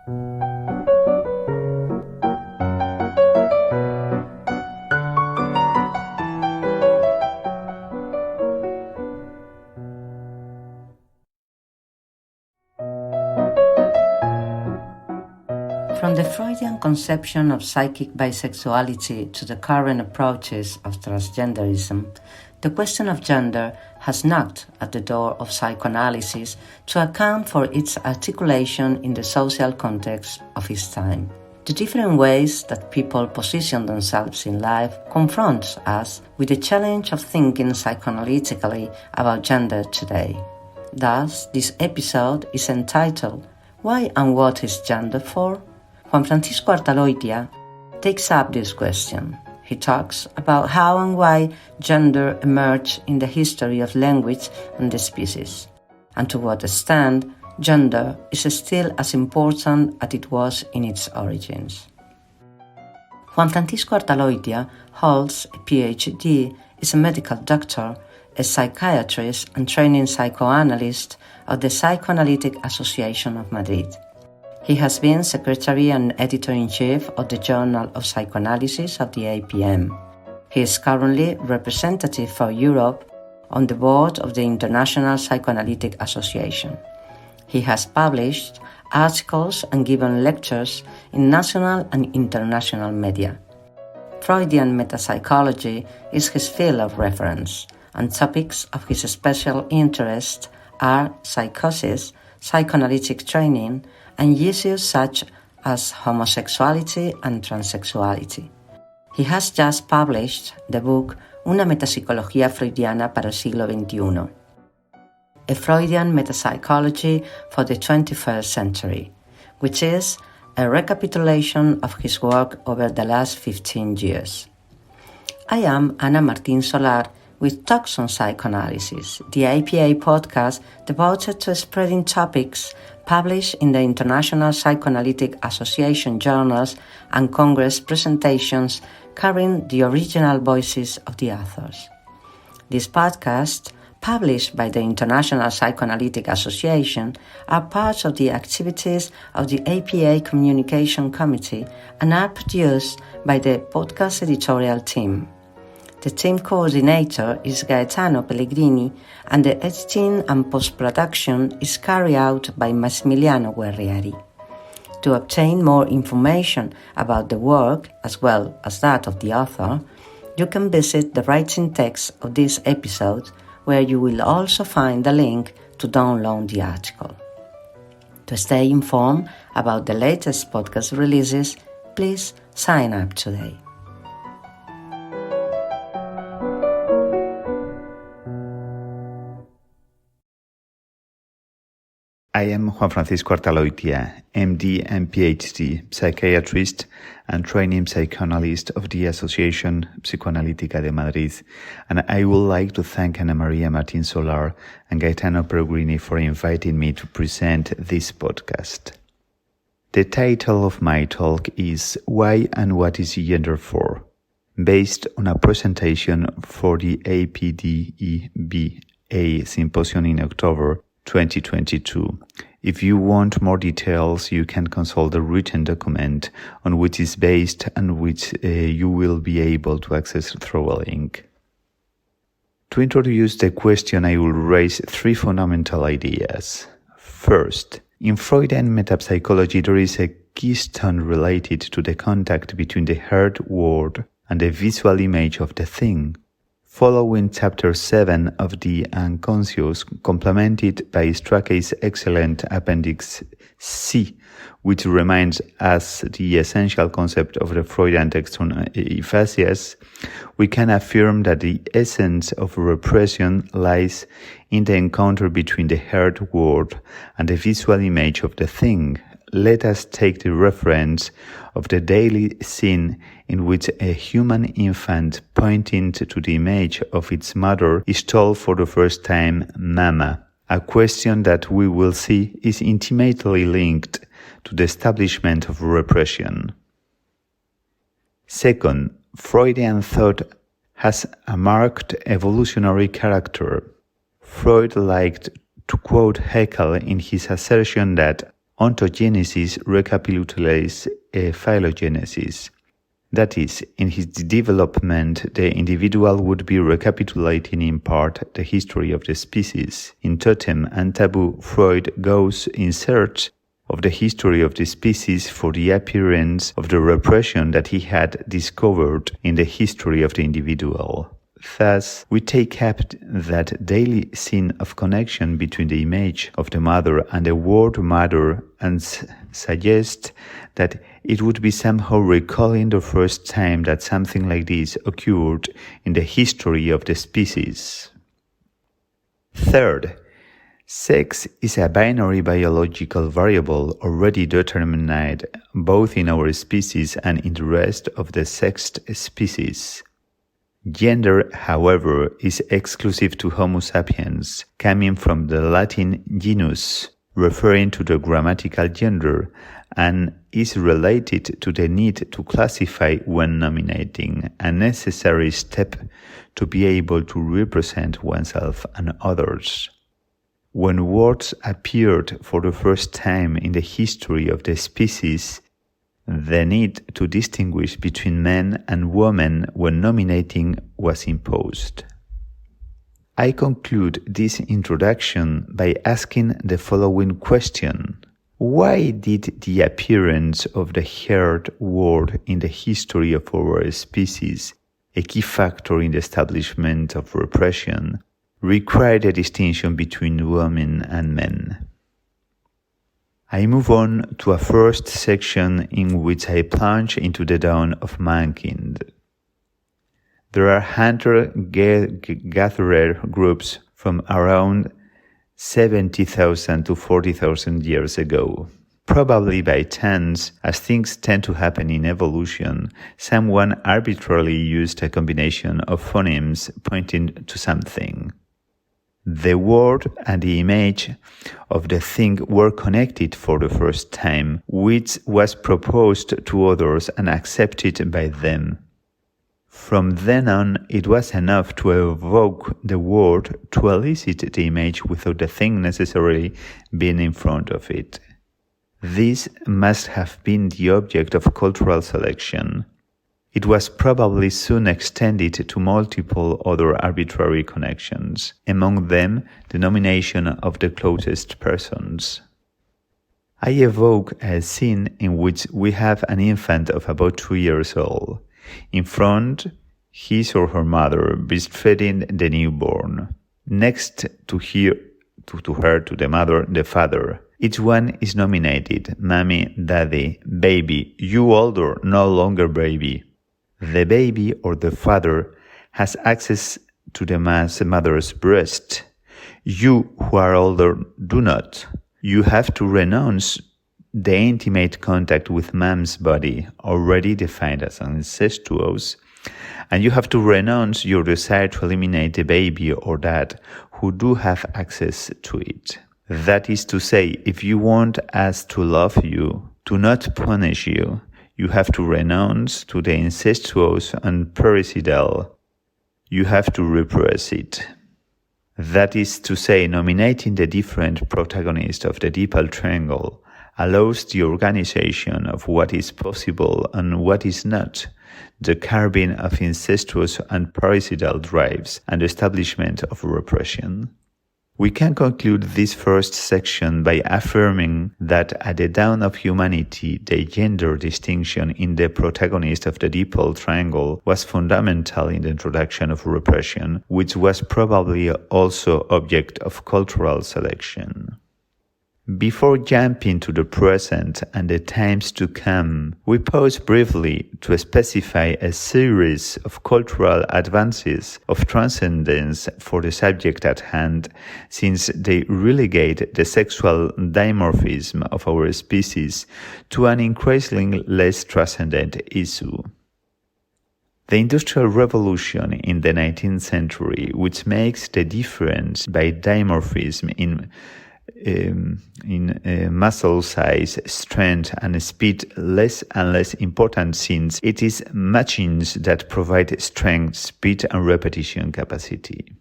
From the Freudian conception of psychic bisexuality to the current approaches of transgenderism, the question of gender has knocked at the door of psychoanalysis to account for its articulation in the social context of its time. The different ways that people position themselves in life confronts us with the challenge of thinking psychoanalytically about gender today. Thus, this episode is entitled, "Why and What is Gender For?" Juan Francisco Artaloytia takes up this question. He talks about how and why gender emerged in the history of language and the species, and to what extent gender is still as important as it was in its origins. Juan Francisco Artaloytia holds a PhD, is a medical doctor, a psychiatrist and training psychoanalyst of the Psychoanalytic Association of Madrid. He has been secretary and editor-in-chief of the Journal of Psychoanalysis of the APM. He is currently representative for Europe on the board of the International Psychoanalytic Association. He has published articles and given lectures in national and international media. Freudian metapsychology is his field of reference, and topics of his special interest are psychosis, psychoanalytic training, and issues such as homosexuality and transsexuality. He has just published the book Una metapsicología freudiana para el siglo XXI, a Freudian metapsychology for the 21st century, which is a recapitulation of his work over the last 15 years. I am Ana Martín Solar with Talks on Psychoanalysis, the APA podcast devoted to spreading topics published in the International Psychoanalytic Association journals and Congress presentations carrying the original voices of the authors. These podcasts, published by the International Psychoanalytic Association, are part of the activities of the APA Communication Committee and are produced by the podcast editorial team. The team coordinator is Gaetano Pellegrini, and the editing and post-production is carried out by Massimiliano Guerrieri. To obtain more information about the work, as well as that of the author, you can visit the writing text of this episode, where you will also find the link to download the article. To stay informed about the latest podcast releases, please sign up today. I am Juan Francisco Artaloytia, MD and PhD, psychiatrist and training psychoanalyst of the Asociación Psicoanalítica de Madrid, and I would like to thank Ana María Martín Solar and Gaetano Pellegrini for inviting me to present this podcast. The title of my talk is Why and What is Gender For?, based on a presentation for the APDEBA symposium in October 2022. If you want more details, you can consult the written document on which is based and which you will be able to access through a link. To introduce the question, I will raise three fundamental ideas. First, in Freudian metapsychology, there is a keystone related to the contact between the heard word and the visual image of the thing. Following Chapter 7 of the Unconscious, complemented by Strachey's excellent Appendix C, which reminds us the essential concept of the Freudian text on aphasias, we can affirm that the essence of repression lies in the encounter between the heard word and the visual image of the thing. Let us take the reference of the daily scene in which a human infant pointing to the image of its mother is told for the first time, "Mama," a question that we will see is intimately linked to the establishment of repression. Second, Freudian thought has a marked evolutionary character. Freud liked to quote Haeckel in his assertion that ontogenesis recapitulates phylogenesis. That is, in his development, the individual would be recapitulating in part the history of the species. In Totem and Taboo, Freud goes in search of the history of the species for the appearance of the repression that he had discovered in the history of the individual. Thus, we take up that daily scene of connection between the image of the mother and the word mother and suggest that it would be somehow recalling the first time that something like this occurred in the history of the species. Third, sex is a binary biological variable already determined both in our species and in the rest of the sexed species. Gender, however, is exclusive to Homo sapiens, coming from the Latin genus, referring to the grammatical gender, and is related to the need to classify when nominating, a necessary step to be able to represent oneself and others. When words appeared for the first time in the history of the species, the need to distinguish between men and women when nominating was imposed. I conclude this introduction by asking the following question. Why did the appearance of the haired word in the history of our species, a key factor in the establishment of repression, require a distinction between women and men? I move on to a first section in which I plunge into the dawn of mankind. There are hunter-gatherer groups from around 70,000 to 40,000 years ago. Probably by chance, as things tend to happen in evolution, someone arbitrarily used a combination of phonemes pointing to something. The word and the image of the thing were connected for the first time, which was proposed to others and accepted by them. From then on, it was enough to evoke the word to elicit the image without the thing necessarily being in front of it. This must have been the object of cultural selection. It was probably soon extended to multiple other arbitrary connections, among them the nomination of the closest persons. I evoke a scene in which we have an infant of about 2 years old. In front, his or her mother breastfeeding the newborn. Next to her, the mother, the father. Each one is nominated, mommy, daddy, baby, you older, no longer baby. The baby or the father has access to the mother's breast. You who are older do not. You have to renounce the intimate contact with mom's body, already defined as incestuous, and you have to renounce your desire to eliminate the baby or dad who do have access to it. That is to say, if you want us to love you, to not punish you, you have to renounce to the incestuous and parricidal. You have to repress it. That is to say, nominating the different protagonists of the Oedipal triangle allows the organization of what is possible and what is not, the curbing of incestuous and parricidal drives, and establishment of repression. We can conclude this first section by affirming that at the dawn of humanity, the gender distinction in the protagonist of the Oedipal triangle was fundamental in the introduction of repression, which was probably also object of cultural selection. Before jumping to the present and the times to come, we pause briefly to specify a series of cultural advances of transcendence for the subject at hand, since they relegate the sexual dimorphism of our species to an increasingly less transcendent issue. The Industrial Revolution in the 19th century, which makes the difference by dimorphism in muscle size, strength, and speed less and less important, since it is machines that provide strength, speed, and repetition capacity.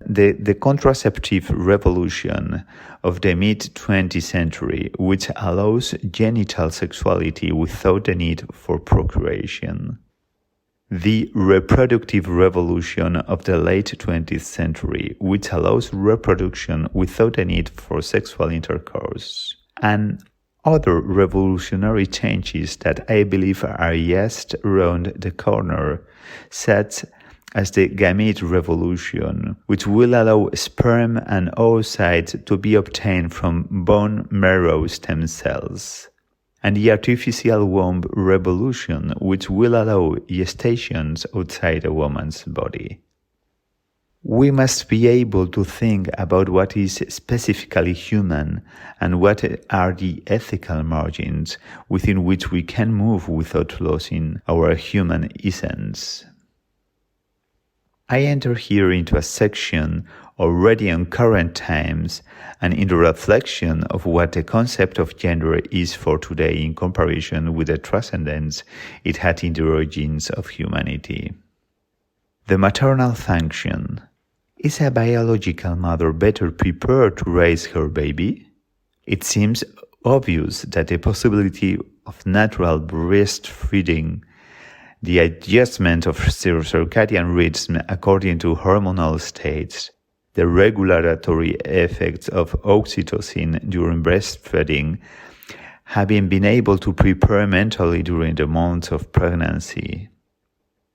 The contraceptive revolution of the mid-20th century, which allows genital sexuality without the need for procreation. The reproductive revolution of the late 20th century, which allows reproduction without the need for sexual intercourse. And other revolutionary changes that I believe are just around the corner, such as the gamete revolution, which will allow sperm and oocytes to be obtained from bone marrow stem cells, and the artificial womb revolution, which will allow gestations outside a woman's body. We must be able to think about what is specifically human and what are the ethical margins within which we can move without losing our human essence. I enter here into a section already on current times and in the reflection of what the concept of gender is for today in comparison with the transcendence it had in the origins of humanity. The maternal function. Is a biological mother better prepared to raise her baby? It seems obvious that the possibility of natural breastfeeding, the adjustment of circadian rhythm according to hormonal states, the regulatory effects of oxytocin during breastfeeding, having been able to prepare mentally during the months of pregnancy.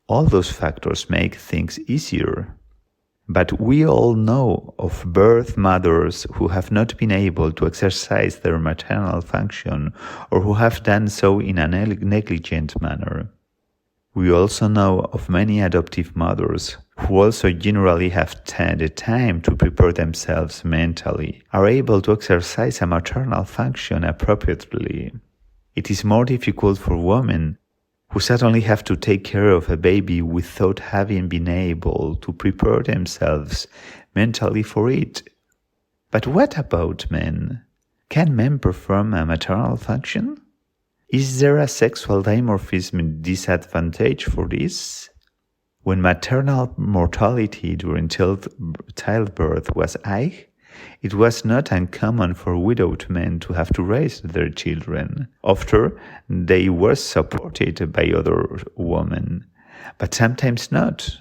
All those factors make things easier. But we all know of birth mothers who have not been able to exercise their maternal function or who have done so in a negligent manner. We also know of many adoptive mothers who also generally have the time to prepare themselves mentally, are able to exercise a maternal function appropriately. It is more difficult for women who suddenly have to take care of a baby without having been able to prepare themselves mentally for it. But what about men? Can men perform a maternal function? Is there a sexual dimorphism disadvantage for this? When maternal mortality during childbirth was high, it was not uncommon for widowed men to have to raise their children. After, they were supported by other women, but sometimes not.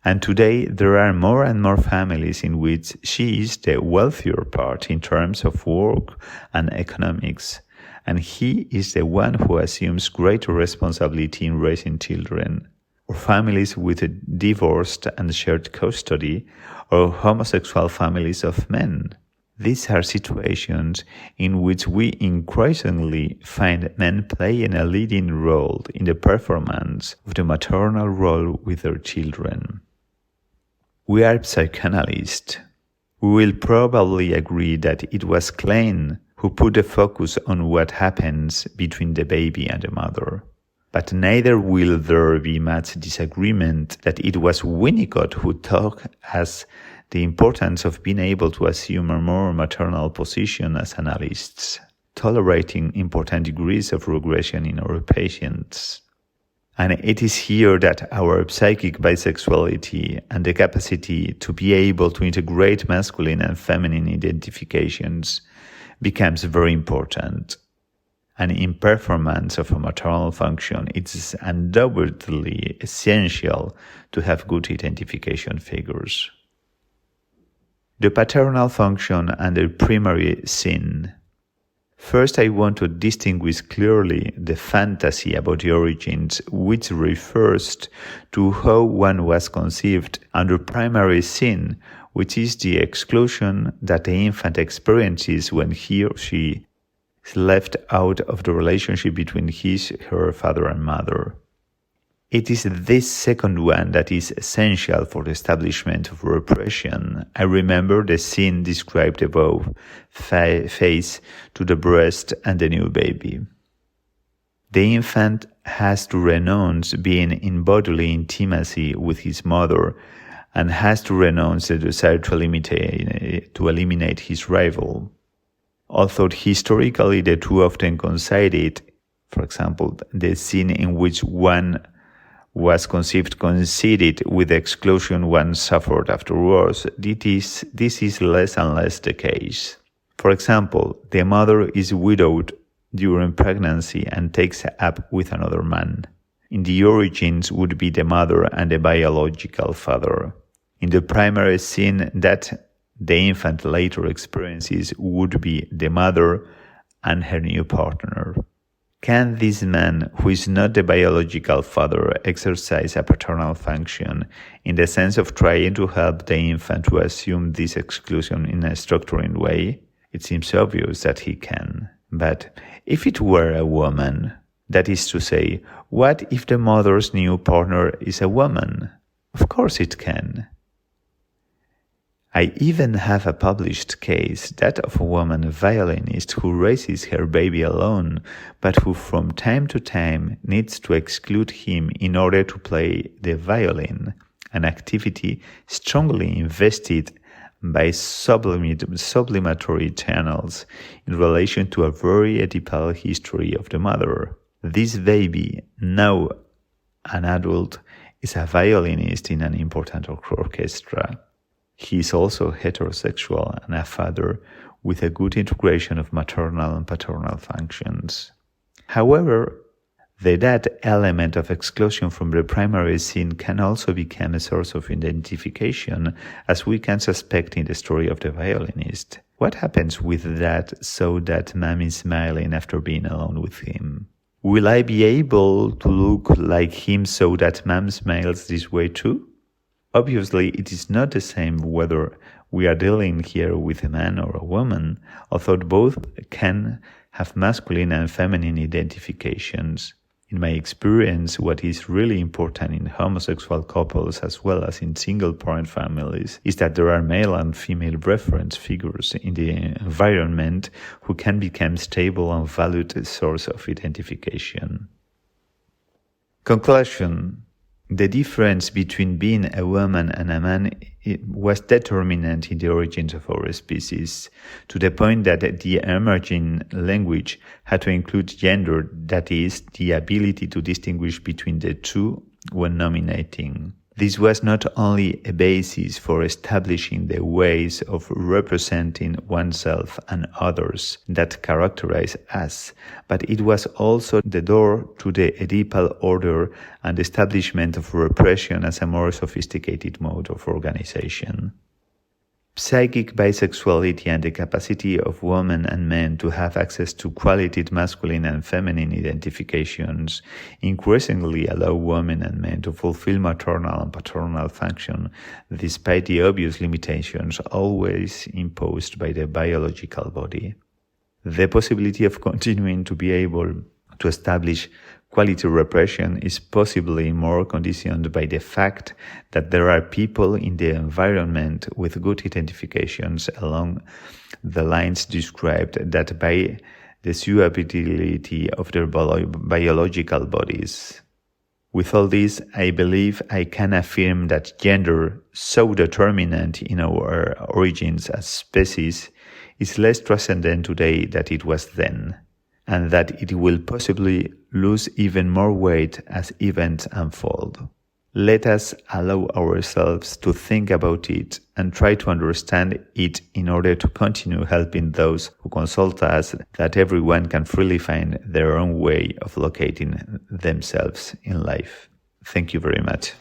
And today, there are more and more families in which she is the wealthier part in terms of work and economics, and he is the one who assumes greater responsibility in raising children. Or families with a divorced and shared custody, or homosexual families of men. These are situations in which we increasingly find men playing a leading role in the performance of the maternal role with their children. We are psychoanalysts. We will probably agree that it was Klein who put the focus on what happens between the baby and the mother. But neither will there be much disagreement that it was Winnicott who taught us the importance of being able to assume a more maternal position as analysts, tolerating important degrees of regression in our patients. And it is here that our psychic bisexuality and the capacity to be able to integrate masculine and feminine identifications becomes very important. And in performance of a maternal function, it is undoubtedly essential to have good identification figures. The paternal function and the primary sin. First, I want to distinguish clearly the fantasy about the origins, which refers to how one was conceived, and the primary sin, which is the exclusion that the infant experiences when he or she is left out of the relationship between her father and mother. It is this second one that is essential for the establishment of repression. I remember the scene described above, face to the breast and the new baby. The infant has to renounce being in bodily intimacy with his mother and has to renounce the desire to eliminate his rival. Although historically the two often coincided, for example, the scene in which one was conceived coincided with the exclusion one suffered afterwards, this is less and less the case. For example, the mother is widowed during pregnancy and takes up with another man. In the origins would be the mother and the biological father. In the primary scene that the infant later experiences would be the mother and her new partner. Can this man, who is not the biological father, exercise a paternal function in the sense of trying to help the infant to assume this exclusion in a structuring way? It seems obvious that he can. But if it were a woman, that is to say, what if the mother's new partner is a woman? Of course it can. I even have a published case, that of a woman violinist who raises her baby alone, but who from time to time needs to exclude him in order to play the violin, an activity strongly invested by sublimatory channels in relation to a very Oedipal history of the mother. This baby, now an adult, is a violinist in an important orchestra. He is also heterosexual and a father with a good integration of maternal and paternal functions. However, that element of exclusion from the primary scene can also become a source of identification, as we can suspect in the story of the violinist. What happens with that so that mom is smiling after being alone with him? Will I be able to look like him so that mom smiles this way too? Obviously, it is not the same whether we are dealing here with a man or a woman, although both can have masculine and feminine identifications. In my experience, what is really important in homosexual couples as well as in single-parent families is that there are male and female reference figures in the environment who can become stable and valued source of identification. Conclusion. The difference between being a woman and a man was determinant in the origins of our species, to the point that the emerging language had to include gender, that is, the ability to distinguish between the two when nominating. This was not only a basis for establishing the ways of representing oneself and others that characterize us, but it was also the door to the Oedipal order and establishment of repression as a more sophisticated mode of organization. Psychic bisexuality and the capacity of women and men to have access to qualified masculine and feminine identifications increasingly allow women and men to fulfill maternal and paternal function despite the obvious limitations always imposed by the biological body. The possibility of continuing to be able to establish quality repression is possibly more conditioned by the fact that there are people in the environment with good identifications along the lines described that by the suitability of their biological bodies. With all this, I believe I can affirm that gender, so determinant in our origins as species, is less transcendent today than it was then, and that it will possibly lose even more weight as events unfold. Let us allow ourselves to think about it and try to understand it in order to continue helping those who consult us, that everyone can freely find their own way of locating themselves in life. Thank you very much.